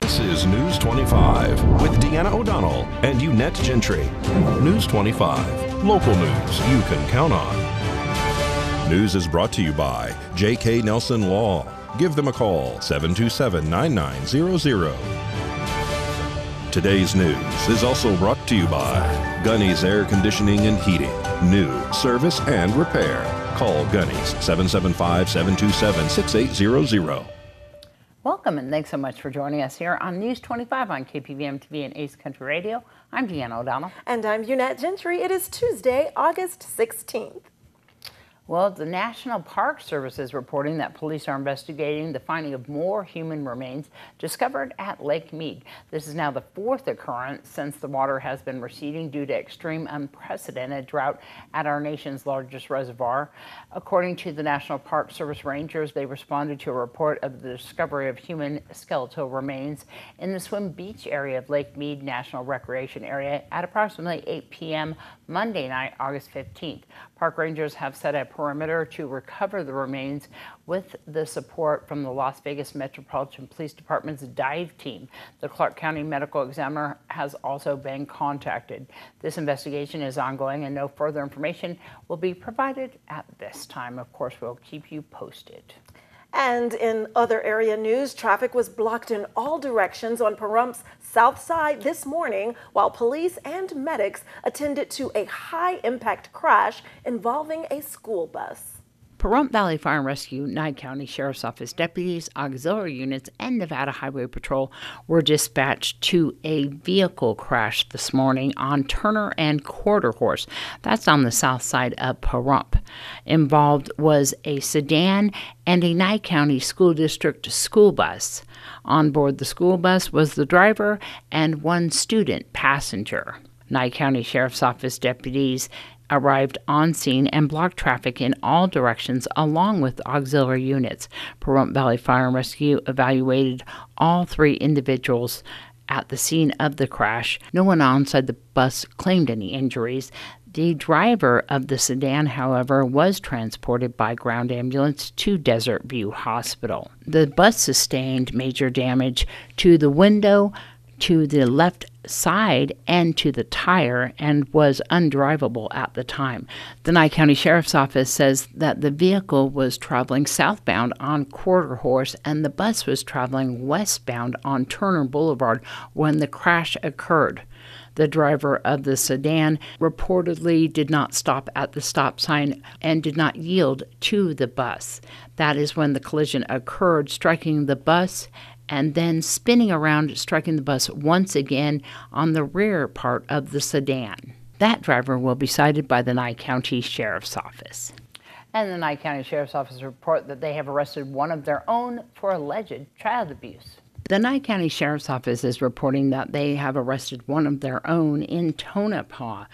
This is News 25 with Deanna O'Donnell and Unette Gentry. News 25, local news you can count on. News is brought to you by J.K. Nelson Law. Give them a call, 727-9900. Today's news is also brought to you by Gunny's Air Conditioning and Heating. New service and repair. Call Gunny's 775-727-6800. Welcome and thanks so much for joining us here on News 25 on KPVM TV and Ace Country Radio. I'm Deanna O'Donnell. And I'm Unette Gentry. It is Tuesday, August 16th. Well, the National Park Service is reporting that police are investigating the finding of more human remains discovered at Lake Mead. This is now the fourth occurrence since the water has been receding due to extreme unprecedented drought at our nation's largest reservoir. According to the National Park Service rangers, they responded to a report of the discovery of human skeletal remains in the Swim Beach area of Lake Mead National Recreation Area at approximately 8 p.m. Monday night, August 15th. Park rangers have set a perimeter to recover the remains with the support from the Las Vegas Metropolitan Police Department's dive team. The Clark County Medical Examiner has also been contacted. This investigation is ongoing and no further information will be provided at this time. Of course, we'll keep you posted. And in other area news, traffic was blocked in all directions on Pahrump's south side this morning while police and medics attended to a high-impact crash involving a school bus. Pahrump Valley Fire and Rescue, Nye County Sheriff's Office deputies, auxiliary units, and Nevada Highway Patrol were dispatched to a vehicle crash this morning on Turner and Quarter Horse. That's on the south side of Pahrump. Involved was a sedan and a Nye County School District school bus. On board the school bus was the driver and one student passenger. Nye County Sheriff's Office deputies arrived on scene and blocked traffic in all directions along with auxiliary units. Pahrump Valley Fire and Rescue evaluated all three individuals at the scene of the crash. No one inside the bus claimed any injuries. The driver of the sedan, however, was transported by ground ambulance to Desert View Hospital. The bus sustained major damage to the window, to the left side, and to the tire, and was undrivable at the time. The Nye County Sheriff's Office says that the vehicle was traveling southbound on Quarter Horse and the bus was traveling westbound on Turner Boulevard when the crash occurred. The driver of the sedan reportedly did not stop at the stop sign and did not yield to the bus. That is when the collision occurred, striking the bus and then spinning around, striking the bus once again on the rear part of the sedan. That driver will be cited by the Nye County Sheriff's Office. And the Nye County Sheriff's Office report that they have arrested one of their own for alleged child abuse. The Nye County Sheriff's Office is reporting that they have arrested one of their own in Tonopah.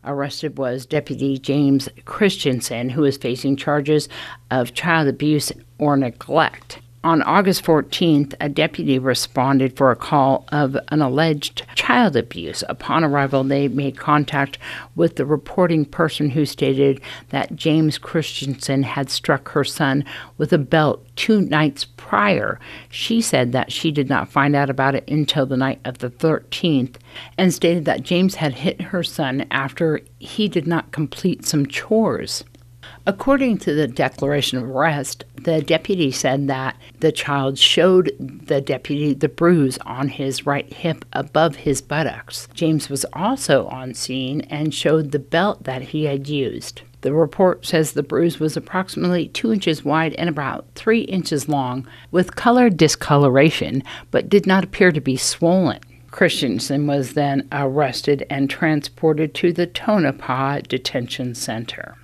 Arrested was Deputy James Christensen, who is facing charges of child abuse or neglect. On August 14th, a deputy responded for a call of an alleged child abuse. Upon arrival, they made contact with the reporting person who stated that James Christensen had struck her son with a belt 2 nights prior. She said that she did not find out about it until the night of the 13th and stated that James had hit her son after he did not complete some chores. According to the declaration of arrest, the deputy said that the child showed the deputy the bruise on his right hip above his buttocks. James was also on scene and showed the belt that he had used. The report says the bruise was approximately 2 inches wide and about 3 inches long, with color discoloration, but did not appear to be swollen. Christensen was then arrested and transported to the Tonopah Detention Center.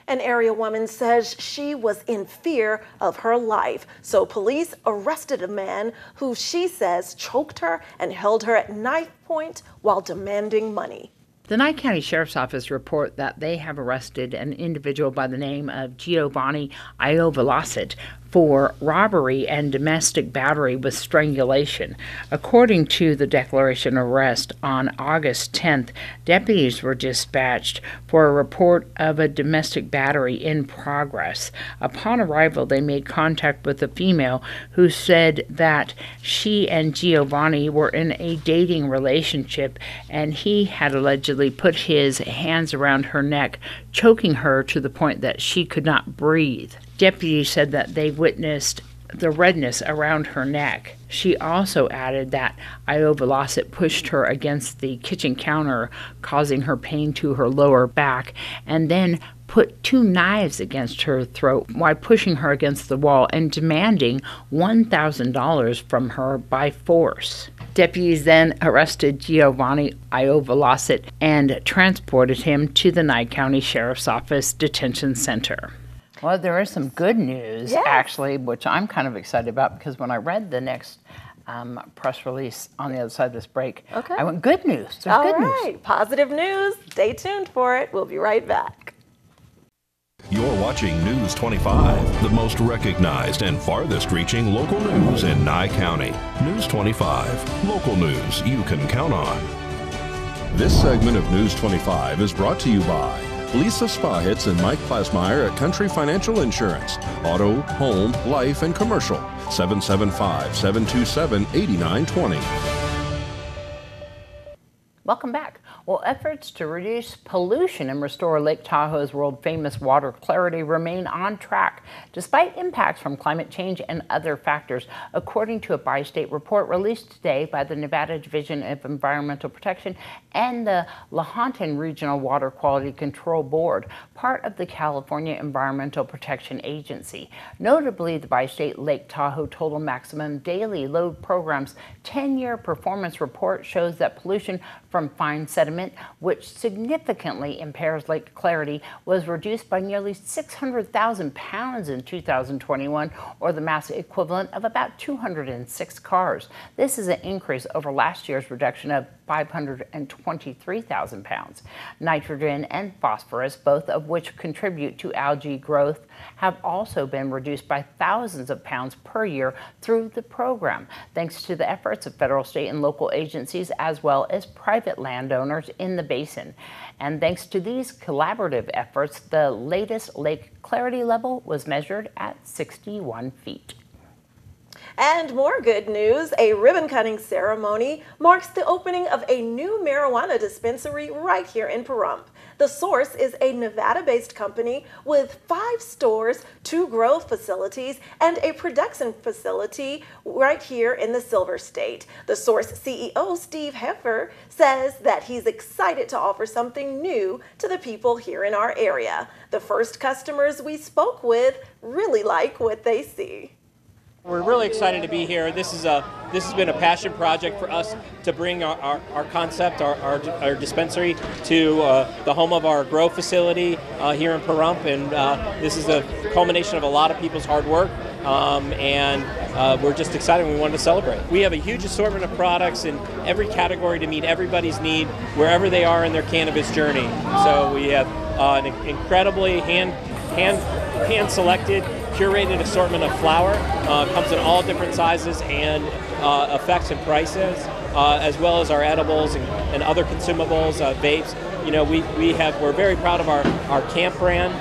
An area woman says she was in fear of her life, so police arrested a man who she says choked her and held her at knife point while demanding money. The Nye County Sheriff's Office report that they have arrested an individual by the name of Giovanni Iovalacit for robbery and domestic battery with strangulation. According to the declaration of arrest on August 10th, deputies were dispatched for a report of a domestic battery in progress. Upon arrival, they made contact with a female who said that she and Giovanni were in a dating relationship, and he had allegedly put his hands around her neck, choking her to the point that she could not breathe. Deputies said that they witnessed the redness around her neck. She also added that Iovalosset pushed her against the kitchen counter, causing her pain to her lower back, and then put 2 knives against her throat while pushing her against the wall and demanding $1,000 from her by force. Deputies then arrested Giovanni Iovalosset and transported him to the Nye County Sheriff's Office Detention Center. Well, there is some good news, actually, which I'm kind of excited about, because when I read the next press release on the other side of this break, I went, good news. There's good news. Positive news. Stay tuned for it. We'll be right back. You're watching News 25, the most recognized and farthest reaching local news in Nye County. News 25, local news you can count on. This segment of News 25 is brought to you by Lisa Spahitz and Mike Plasmeyer at Country Financial Insurance. Auto, home, life, and commercial. 775-727-8920. Welcome back. Well, efforts to reduce pollution and restore Lake Tahoe's world-famous water clarity remain on track, despite impacts from climate change and other factors, according to a bi-state report released today by the Nevada Division of Environmental Protection and the Lahontan Regional Water Quality Control Board, part of the California Environmental Protection Agency. Notably, the bi-state Lake Tahoe Total Maximum Daily Load Program's 10-year performance report shows that pollution from fine sediment, which significantly impairs lake clarity, was reduced by nearly 600,000 pounds in 2021, or the mass equivalent of about 206 cars. This is an increase over last year's reduction of 523,000 pounds. Nitrogen and phosphorus, both of which contribute to algae growth, have also been reduced by thousands of pounds per year through the program, thanks to the efforts of federal, state, and local agencies, as well as private landowners in the basin. And thanks to these collaborative efforts, the latest lake clarity level was measured at 61 feet. And more good news, a ribbon-cutting ceremony marks the opening of a new marijuana dispensary right here in Pahrump. The Source is a Nevada-based company with 5 stores, 2 grow facilities, and a production facility right here in the Silver State. The Source CEO, Steve Heffer, says that he's excited to offer something new to the people here in our area. The first customers we spoke with really like what they see. We're really excited to be here. This has been a passion project for us to bring our concept, our dispensary, to the home of our grow facility here in Pahrump, and this is a culmination of a lot of people's hard work, and we're just excited. We wanted to celebrate. We have a huge assortment of products in every category to meet everybody's need wherever they are in their cannabis journey. So we have an incredibly hand-selected, curated assortment of flower. Comes in all different sizes and effects and prices, as well as our edibles and other consumables, vapes. You know, we're very proud of our Camp brand,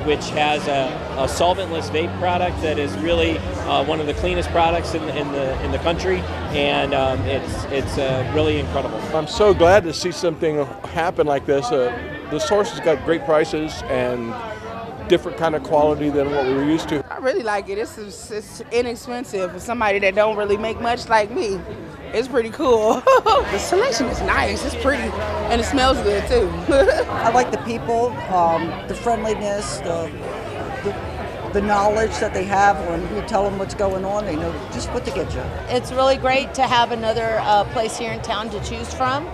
which has a solventless vape product that is really one of the cleanest products in the country, and it's really incredible. I'm so glad to see something happen like this. The Source has got great prices and different kind of quality than what we were used to. I really like it. It's inexpensive for somebody that don't really make much like me. It's pretty cool. The selection is nice. It's pretty, and it smells good too. I like the people, the friendliness, the knowledge that they have. When you tell them what's going on, they know just what to get you. It's really great to have another place here in town to choose from,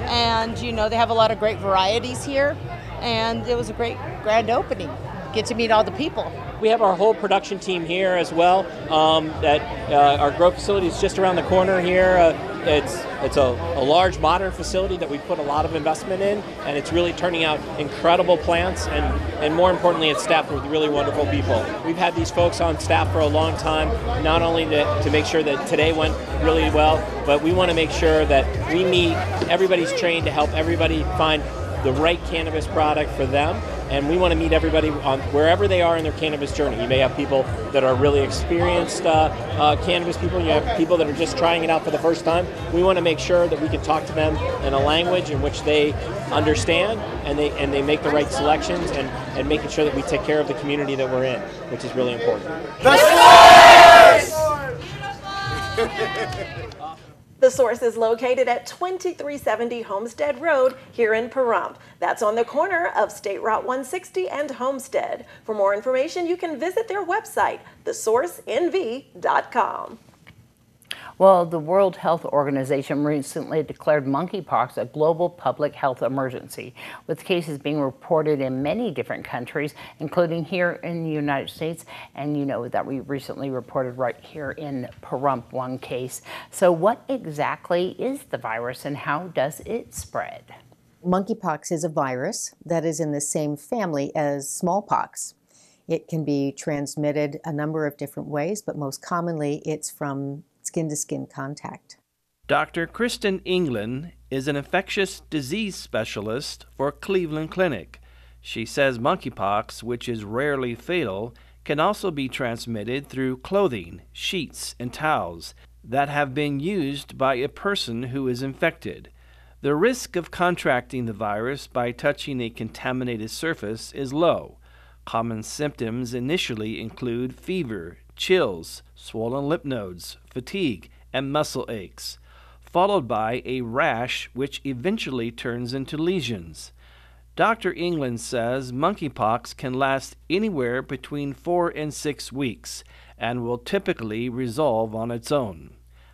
and you know they have a lot of great varieties here, and it was a great grand opening. Get to meet all the people. We have our whole production team here as well. Our grow facility is just around the corner here. It's a large modern facility that we put a lot of investment in, and it's really turning out incredible plants, and more importantly, it's staffed with really wonderful people. We've had these folks on staff for a long time, not only to make sure that today went really well, but we want to make sure that we meet, everybody's trained to help everybody find the right cannabis product for them, and we want to meet everybody on wherever they are in their cannabis journey. You may have people that are really experienced cannabis people, you have people that are just trying it out for the first time. We want to make sure that we can talk to them in a language in which they understand, and they make the right selections, and making sure that we take care of the community that we're in, which is really important. The Source is located at 2370 Homestead Road here in Pahrump. That's on the corner of State Route 160 and Homestead. For more information, you can visit their website, thesourcenv.com. Well, the World Health Organization recently declared monkeypox a global public health emergency, with cases being reported in many different countries, including here in the United States. And you know that we recently reported right here in Pahrump one case. So what exactly is the virus and how does it spread? Monkeypox is a virus that is in the same family as smallpox. It can be transmitted a number of different ways, but most commonly it's from skin-to-skin contact. Dr. Kristen England is an infectious disease specialist for Cleveland Clinic. She says monkeypox, which is rarely fatal, can also be transmitted through clothing, sheets, and towels that have been used by a person who is infected. The risk of contracting the virus by touching a contaminated surface is low. Common symptoms initially include fever, chills, swollen lymph nodes, fatigue, and muscle aches, followed by a rash which eventually turns into lesions. Dr. England says monkeypox can last anywhere between 4 and 6 weeks and will typically resolve on its own.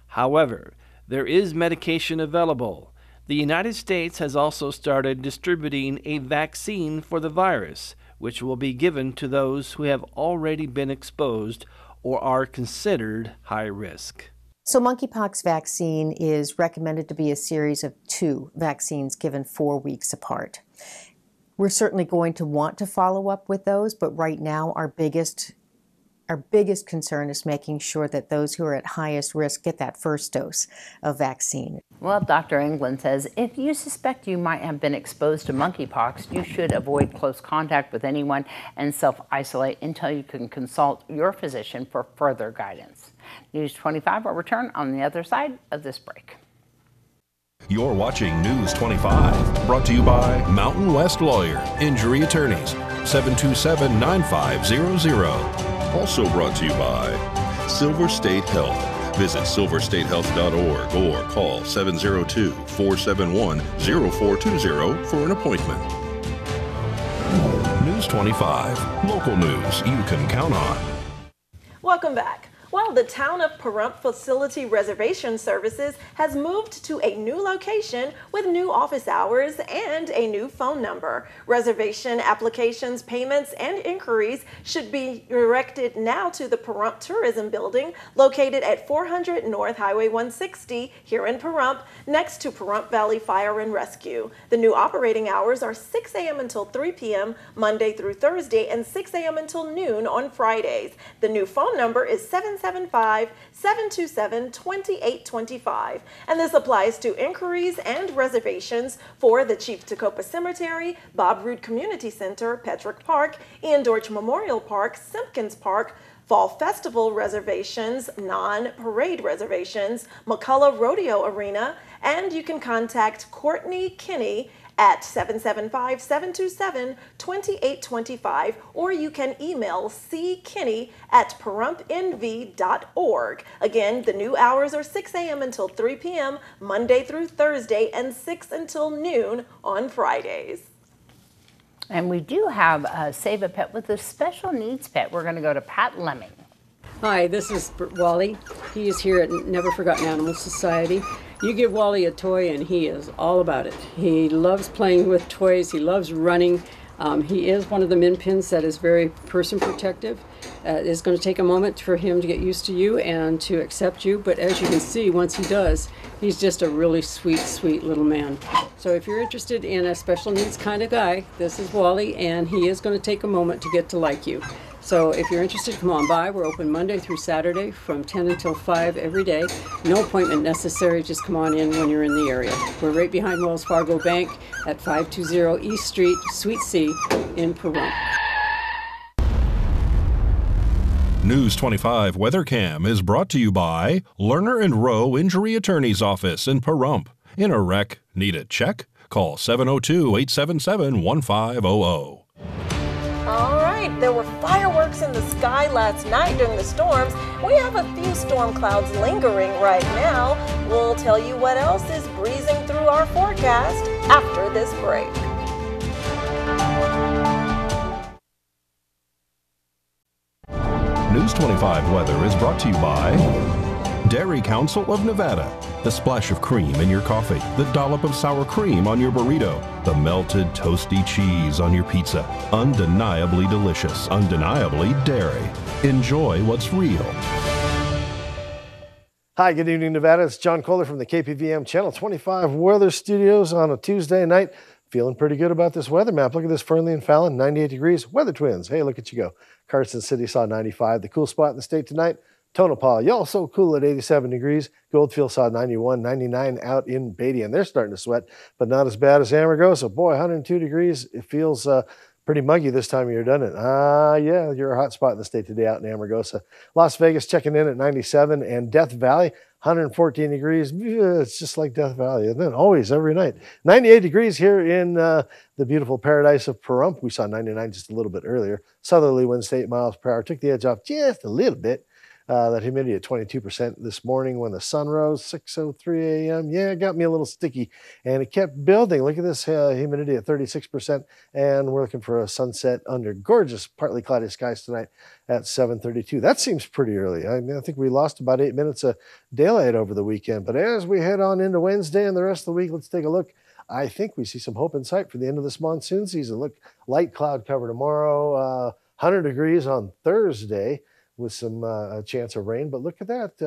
However, there is medication available. The United States has also started distributing a vaccine for the virus, which will be given to those who have already been exposed or are considered high risk. So monkeypox vaccine is recommended to be a series of 2 vaccines given 4 weeks apart. We're certainly going to want to follow up with those, but right now our biggest concern is making sure that those who are at highest risk get that first dose of vaccine. Well, Dr. England says if you suspect you might have been exposed to monkeypox, you should avoid close contact with anyone and self-isolate until you can consult your physician for further guidance. News 25 will return on the other side of this break. You're watching News 25, brought to you by Mountain West Lawyer, Injury Attorneys, 727-9500. Also brought to you by Silver State Health. Visit silverstatehealth.org or call 702-471-0420 for an appointment. News 25, local news you can count on. Welcome back. Well, the town of Pahrump Facility Reservation Services has moved to a new location with new office hours and a new phone number. Reservation applications, payments, and inquiries should be directed now to the Pahrump Tourism Building, located at 400 North Highway 160 here in Pahrump, next to Pahrump Valley Fire and Rescue. The new operating hours are 6 a.m. until 3 p.m. Monday through Thursday and 6 a.m. until noon on Fridays. The new phone number is 775-727-2825, and this applies to inquiries and reservations for the Chief Tecopah Cemetery, Bob Roode Community Center, Petrick Park, Ian Dortch Memorial Park, Simpkins Park, Fall Festival reservations, non-parade reservations, McCullough Rodeo Arena, and you can contact Courtney Kinney at 775-727-2825, or you can email ckinney@pahrump.nv.org. Again, the new hours are 6 a.m. until 3 p.m. Monday through Thursday and 6 until noon on Fridays. And we do have a Save a Pet with a special needs pet. We're going to go to Pat Lemming. Hi, this is Wally. He is here at Never Forgotten Animal Society. You give Wally a toy and he is all about it. He loves playing with toys. He loves running. He is one of the min pins that is very person protective. It's going to take a moment for him to get used to you and to accept you, but as you can see, once he does, he's just a really sweet, sweet little man. So if you're interested in a special needs kind of guy, this is Wally, and he is going to take a moment to get to like you. So if you're interested, come on by. We're open Monday through Saturday from 10 until 5 every day. No appointment necessary. Just come on in when you're in the area. We're right behind Wells Fargo Bank at 520 East Street, Suite C in Pahrump. News 25 WeatherCam is brought to you by Lerner and Rowe Injury Attorney's Office in Pahrump. In a wreck, need a check? Call 702-877-1500. All right, there were fireworks in the sky last night during the storms. We have a few storm clouds lingering right now. We'll tell you what else is breezing through our forecast after this break. News 25 weather is brought to you by Dairy Council of Nevada. The splash of cream in your coffee, the dollop of sour cream on your burrito, the melted toasty cheese on your pizza. Undeniably delicious, undeniably dairy. Enjoy what's real. Hi, good evening, Nevada. It's John Kohler from the KPVM Channel 25 Weather Studios on a Tuesday night. Feeling pretty good about this weather map. Look at this, Fernley and Fallon, 98 degrees. Weather Twins, hey, look at you go. Carson City saw 95. The cool spot in the state tonight, Tonopah, y'all so cool at 87 degrees. Goldfield saw 91, 99 out in Beatty, and they're starting to sweat, but not as bad as Amargosa. Boy, 102 degrees. It feels pretty muggy this time of year, doesn't it? Yeah, you're a hot spot in the state today out in Amargosa. Las Vegas checking in at 97, and Death Valley, 114 degrees. It's just like Death Valley, isn't it? Always, every night. 98 degrees here in the beautiful paradise of Pahrump. We saw 99 just a little bit earlier. Southerly winds 8 miles per hour. Took the edge off just a little bit. That humidity at 22% this morning when the sun rose, 6:03 a.m. Yeah, it got me a little sticky, and it kept building. Look at this humidity at 36%, and we're looking for a sunset under gorgeous, partly cloudy skies tonight at 7:32. That seems pretty early. I think we lost about 8 minutes of daylight over the weekend, but as we head on into Wednesday and the rest of the week, let's take a look. I think we see some hope in sight for the end of this monsoon season. Look, light cloud cover tomorrow, 100 degrees on Thursday, with some chance of rain. But look at that.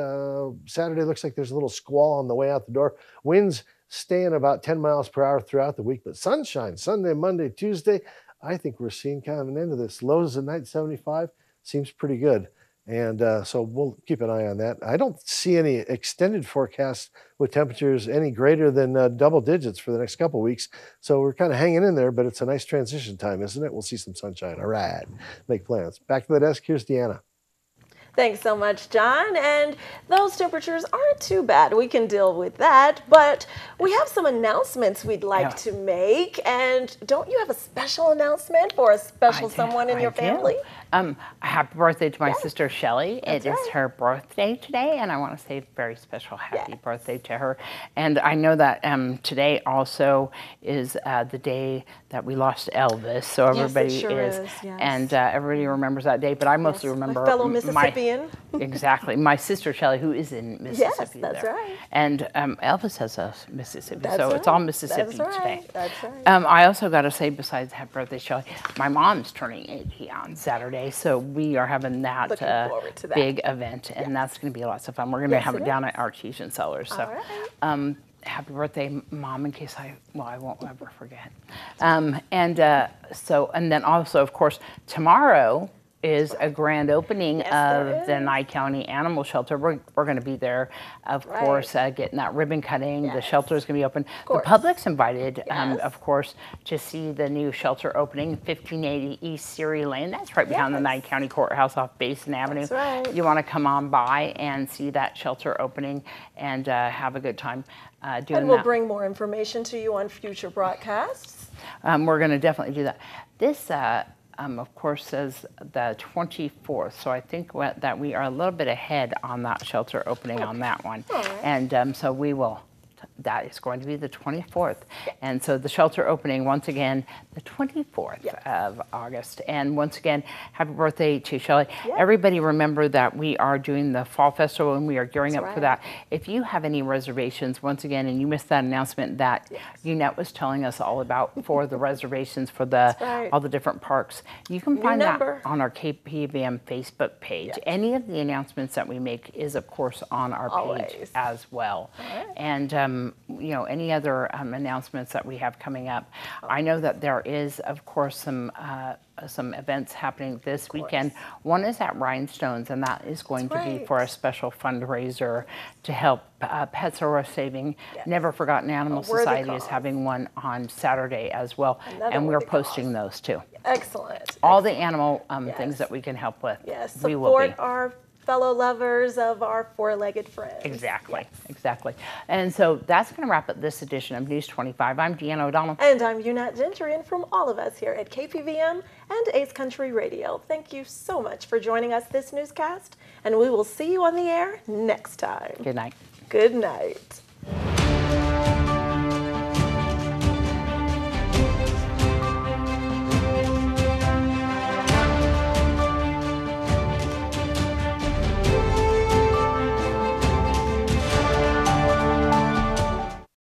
Saturday looks like there's a little squall on the way out the door. Winds staying about 10 miles per hour throughout the week, but sunshine Sunday, Monday, Tuesday. I think we're seeing kind of an end of this. Lows at night 75 seems pretty good. And so we'll keep an eye on that. I don't see any extended forecasts with temperatures any greater than double digits for the next couple weeks. So we're kind of hanging in there, but it's a nice transition time, isn't it? We'll see some sunshine. All right, make plans. Back to the desk. Here's Deanna. Thanks so much, John. And those temperatures aren't too bad. We can deal with that. But we have some announcements we'd like to make. And don't you have a special announcement for a special someone in your family? Happy birthday to my sister Shelly. It is her birthday today, and I want to say a very special happy birthday to her. And I know that today also is the day that we lost Elvis, so everybody and everybody remembers that day. But I mostly remember my fellow Mississippian. Exactly, my sister Shelly, who is in Mississippi. Yes, that's right. And Elvis has a Mississippi, so it's all Mississippi today. That's right. I also got to say, besides happy birthday, Shelly, my mom's turning 80 on Saturday. So we are having that big event, and that's going to be lots of fun. We're going to have it down at Artesian Cellars. So happy birthday, Mom, in case I won't ever forget. And then also, of course, tomorrow is a grand opening of the Nye County Animal Shelter. We're going to be there, of course, getting that ribbon cutting. The shelter is going to be open. The public's invited, of course, to see the new shelter opening, 1580 East Seary Lane. That's right behind the Nye County Courthouse off Basin Avenue. You want to come on by and see that shelter opening and have a good time doing that. And we'll bring more information to you on future broadcasts. We're going to definitely do that. This of course, says the 24th. So I think that we are a little bit ahead on that shelter opening on that one. And so we will That is going to be the 24th. And so the shelter opening, once again, the 24th of August. And once again, happy birthday to Shelley. Everybody remember that we are doing the Fall Festival and we are gearing up for that. If you have any reservations, once again, and you missed that announcement that Unette was telling us all about for the reservations for the all the different parks, you can find that on our KPVM Facebook page. Any of the announcements that we make is, of course, on our page as well. And you know, any other announcements that we have coming up. I know that there is, of course, some events happening this weekend. One is at Rhinestones, and that is going to be for a special fundraiser to help Pets Are Worth Saving. Never Forgotten Animal Society is having one on Saturday as well, and we're posting those too. Excellent. All the animal things that we can help with. We will be. Support our fellow lovers of our four-legged friends. Exactly, exactly. And so that's going to wrap up this edition of News 25. I'm Deanna O'Donnell. And I'm Unette Gentry, and from all of us here at KPVM and Ace Country Radio, thank you so much for joining us this newscast, and we will see you on the air next time. Good night. Good night.